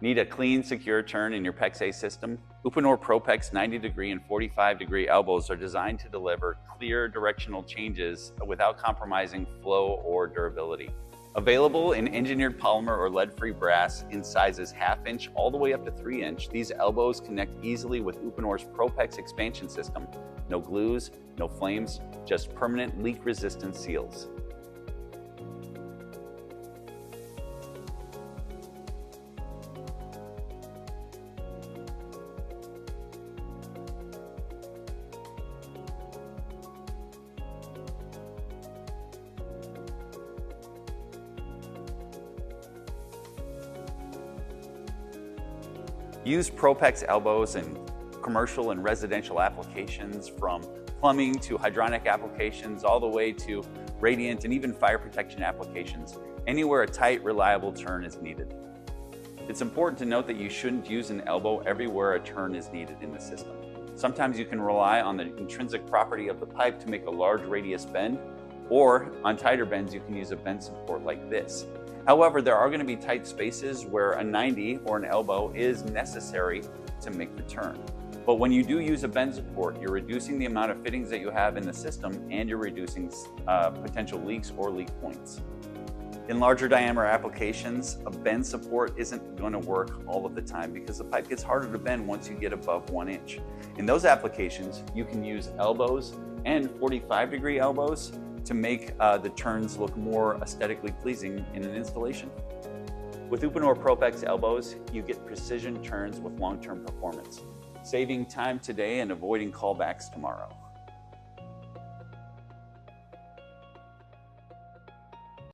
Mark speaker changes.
Speaker 1: Need a clean, secure turn in your PEX-a system? Uponor ProPEX 90-degree and 45-degree elbows are designed to deliver clear directional changes without compromising flow or durability. Available in engineered polymer or lead-free brass in sizes 1/2 inch all the way up to 3 inch, these elbows connect easily with Uponor's ProPEX expansion system. No glues, no flames, just permanent leak-resistant seals. Use ProPEX elbows in commercial and residential applications, from plumbing to hydronic applications, all the way to radiant and even fire protection applications, anywhere a tight, reliable turn is needed. It's important to note that you shouldn't use an elbow everywhere a turn is needed in the system. Sometimes you can rely on the intrinsic property of the pipe to make a large radius bend, or on tighter bends you can use a bend support like this. However, there are going to be tight spaces where a 90 or an elbow is necessary to make the turn. But when you do use a bend support, you're reducing the amount of fittings that you have in the system, and you're reducing potential leaks or leak points. In larger diameter applications, a bend support isn't going to work all of the time because the pipe gets harder to bend once you get above 1 inch. In those applications, you can use elbows and 45-degree elbows to make the turns look more aesthetically pleasing in an installation. With Uponor ProPEX elbows, you get precision turns with long-term performance, saving time today and avoiding callbacks tomorrow.